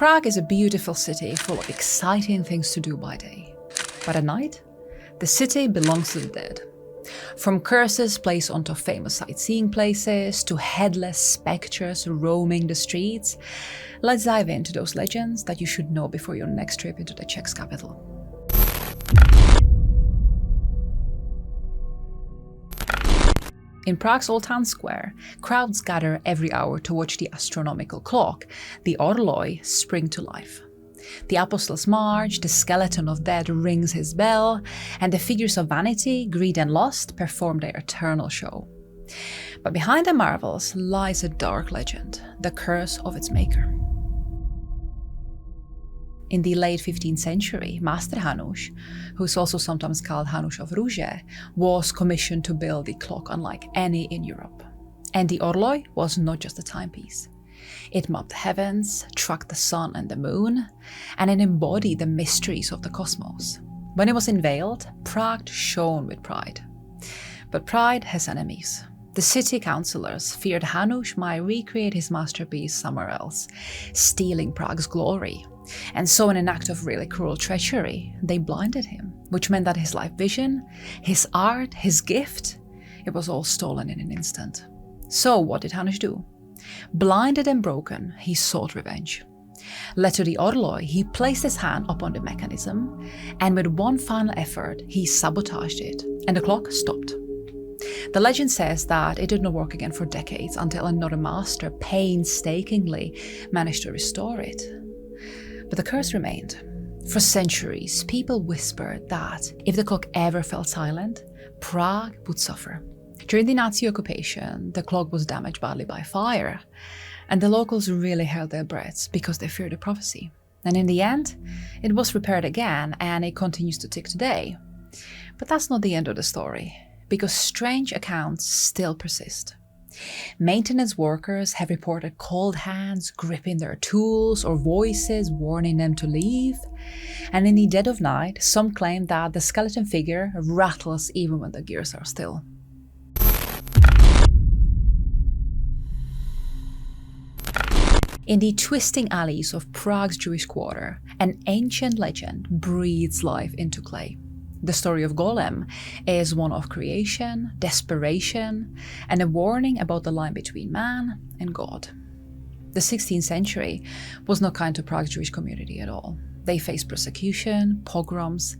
Prague is a beautiful city full of exciting things to do by day. But at night, the city belongs to the dead. From curses placed onto famous sightseeing places to headless specters roaming the streets, let's dive into those legends that you should know before your next trip into the Czech capital. In Prague's Old Town Square, crowds gather every hour to watch the Astronomical Clock, the Orloj, spring to life. The Apostles' March, the skeleton of death rings his bell, and the figures of vanity, greed and lust perform their eternal show. But behind the marvels lies a dark legend, the curse of its maker. In the late 15th century, Master Hanuš, who is also sometimes called Hanuš of Růže, was commissioned to build the clock unlike any in Europe. And the Orloj was not just a timepiece. It mapped the heavens, tracked the sun and the moon, and it embodied the mysteries of the cosmos. When it was unveiled, Prague shone with pride. But pride has enemies. The city councillors feared Hanuš might recreate his masterpiece somewhere else, stealing Prague's glory. And so in an act of really cruel treachery, they blinded him, which meant that his life vision, his art, his gift, it was all stolen in an instant. So what did Hanuš do? Blinded and broken, he sought revenge. Led to the Orloj, he placed his hand upon the mechanism, and with one final effort, he sabotaged it, and the clock stopped. The legend says that it did not work again for decades until another master painstakingly managed to restore it. But the curse remained. For centuries, people whispered that if the clock ever fell silent, Prague would suffer. During the Nazi occupation, the clock was damaged badly by fire, and the locals really held their breaths because they feared the prophecy. And in the end, it was repaired again, and it continues to tick today. But that's not the end of the story, because strange accounts still persist. Maintenance workers have reported cold hands gripping their tools or voices warning them to leave. And in the dead of night, some claim that the skeleton figure rattles even when the gears are still. In the twisting alleys of Prague's Jewish quarter, an ancient legend breathes life into clay. The story of Golem is one of creation, desperation, and a warning about the line between man and God. The 16th century was not kind to Prague's Jewish community at all. They faced persecution, pogroms,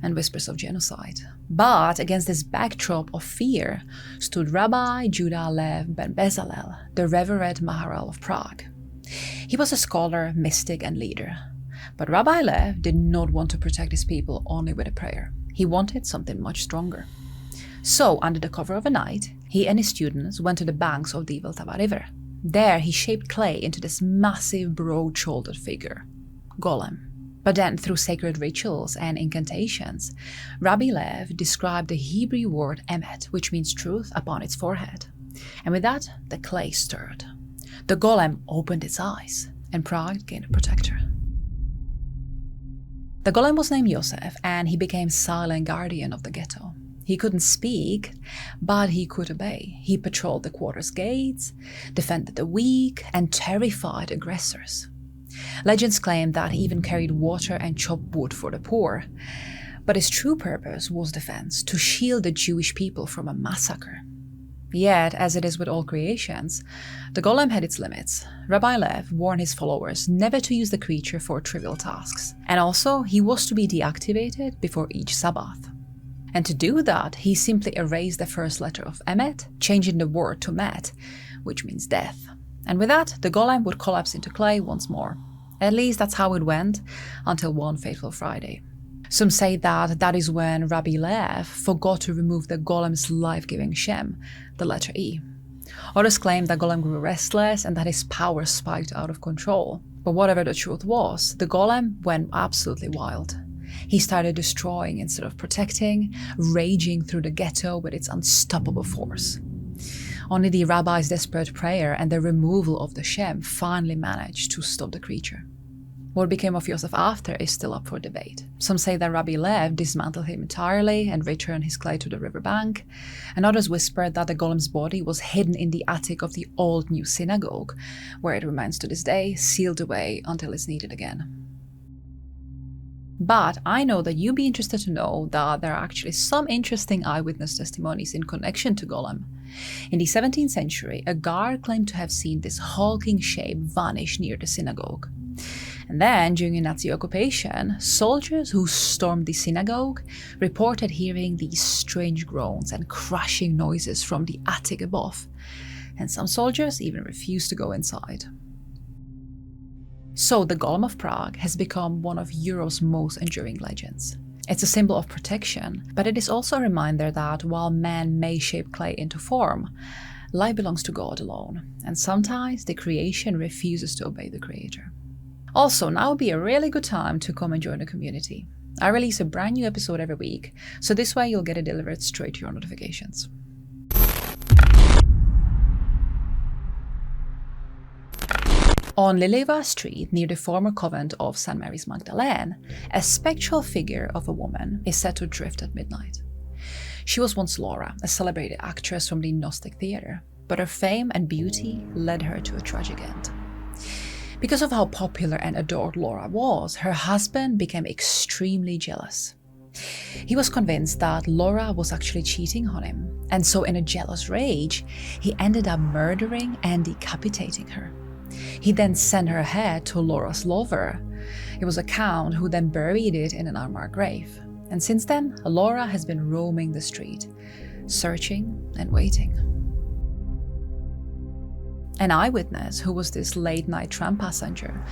and whispers of genocide. But against this backdrop of fear stood Rabbi Judah Lev ben Bezalel, the Reverend Maharal of Prague. He was a scholar, mystic, and leader. But Rabbi Lev did not want to protect his people only with a prayer. He wanted something much stronger. So, under the cover of a night, he and his students went to the banks of the Vltava River. There, he shaped clay into this massive, broad-shouldered figure, Golem. But then, through sacred rituals and incantations, Rabbi Lev described the Hebrew word emet, which means truth, upon its forehead. And with that, the clay stirred. The Golem opened its eyes, and Prague gained a protector. The Golem was named Josef, and he became silent guardian of the ghetto. He couldn't speak, but he could obey. He patrolled the quarter's gates, defended the weak, and terrified aggressors. Legends claim that he even carried water and chopped wood for the poor. But his true purpose was defense, to shield the Jewish people from a massacre. Yet, as it is with all creations, the Golem had its limits. Rabbi Lev warned his followers never to use the creature for trivial tasks. And also, he was to be deactivated before each Sabbath. And to do that, he simply erased the first letter of Emet, changing the word to Met, which means death. And with that, the Golem would collapse into clay once more. At least that's how it went, until one fateful Friday. Some say that that is when Rabbi Lev forgot to remove the Golem's life-giving Shem, the letter E. Others claim that Golem grew restless and that his power spiked out of control. But whatever the truth was, the Golem went absolutely wild. He started destroying instead of protecting, raging through the ghetto with its unstoppable force. Only the rabbi's desperate prayer and the removal of the Shem finally managed to stop the creature. What became of Joseph after is still up for debate. Some say that Rabbi Lev dismantled him entirely and returned his clay to the riverbank, and others whispered that the golem's body was hidden in the attic of the Old New Synagogue, where it remains to this day, sealed away until it's needed again. But I know that you'd be interested to know that there are actually some interesting eyewitness testimonies in connection to Golem. In the 17th century, a guard claimed to have seen this hulking shape vanish near the synagogue. And then, during the Nazi occupation, soldiers who stormed the synagogue reported hearing these strange groans and crashing noises from the attic above, and some soldiers even refused to go inside. So the Golem of Prague has become one of Europe's most enduring legends. It's a symbol of protection, but it is also a reminder that while man may shape clay into form, life belongs to God alone, and sometimes the creation refuses to obey the Creator. Also, now would be a really good time to come and join the community. I release a brand new episode every week, so this way you'll get it delivered straight to your notifications. On Lileva Street, near the former convent of St. Mary's Magdalene, a spectral figure of a woman is said to drift at midnight. She was once Laura, a celebrated actress from the Gnostic theatre, but her fame and beauty led her to a tragic end. Because of how popular and adored Laura was, her husband became extremely jealous. He was convinced that Laura was actually cheating on him, and so in a jealous rage, he ended up murdering and decapitating her. He then sent her head to Laura's lover. It was a count who then buried it in an unmarked grave. And since then, Laura has been roaming the street, searching and waiting. An eyewitness, who was this late-night tram passenger,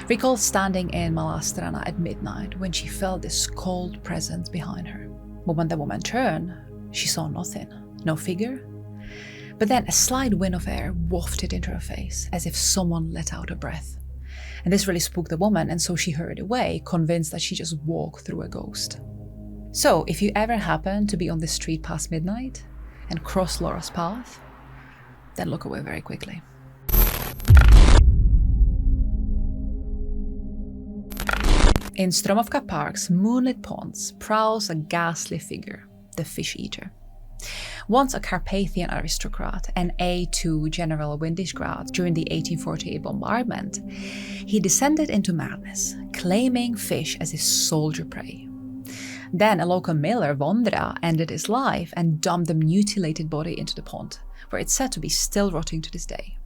recalled standing in Malá Strana at midnight when she felt this cold presence behind her. But when the woman turned, she saw nothing, no figure. But then a slight wind of air wafted into her face, as if someone let out a breath. And this really spooked the woman, and so she hurried away, convinced that she just walked through a ghost. So, if you ever happen to be on this street past midnight and cross Laura's path, then look away very quickly. In Stromovka Park's moonlit ponds prowls a ghastly figure, the fish eater. Once a Carpathian aristocrat and aide to General Windischgrad during the 1848 bombardment, he descended into madness, claiming fish as his soldier prey. Then a local miller, Vondra, ended his life and dumped the mutilated body into the pond, where it's said to be still rotting to this day.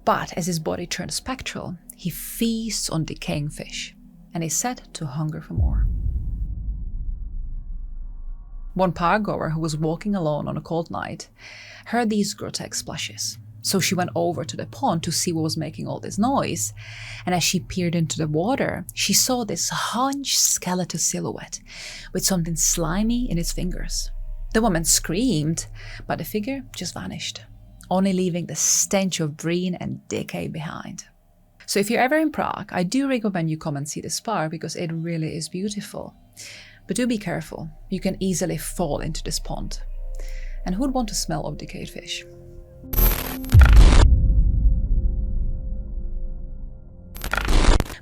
But as his body turned spectral, he feasts on decaying fish, and is said to hunger for more. One park-goer who was walking alone on a cold night heard these grotesque splashes, so she went over to the pond to see what was making all this noise, and as she peered into the water, she saw this hunched skeletal silhouette with something slimy in its fingers. The woman screamed, but the figure just vanished, only leaving the stench of brine and decay behind. So if you're ever in Prague, I do recommend you come and see this park because it really is beautiful. But do be careful, you can easily fall into this pond. And who'd want to smell of decayed fish?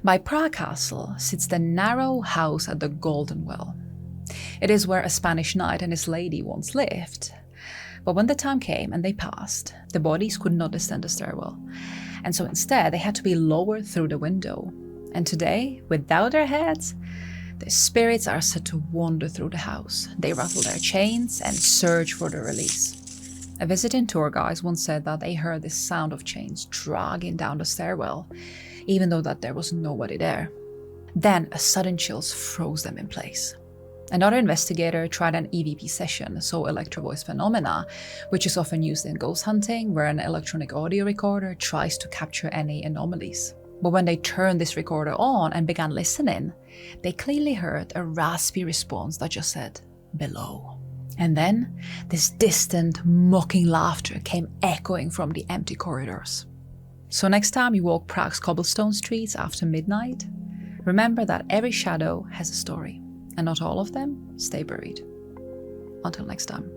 By Prague Castle sits the narrow house at the Golden Well. It is where a Spanish knight and his lady once lived. But when the time came and they passed, the bodies could not descend the stairwell. And so instead, they had to be lowered through the window. And today, without their heads, the spirits are said to wander through the house. They rattle their chains and search for their release. A visiting tour guide once said that they heard the sound of chains dragging down the stairwell, even though that there was nobody there. Then a sudden chills froze them in place. Another investigator tried an EVP session, so electro voice phenomena, which is often used in ghost hunting, where an electronic audio recorder tries to capture any anomalies. But when they turned this recorder on and began listening, they clearly heard a raspy response that just said, "below." And then this distant, mocking laughter came echoing from the empty corridors. So next time you walk Prague's cobblestone streets after midnight, remember that every shadow has a story, and not all of them stay buried. Until next time.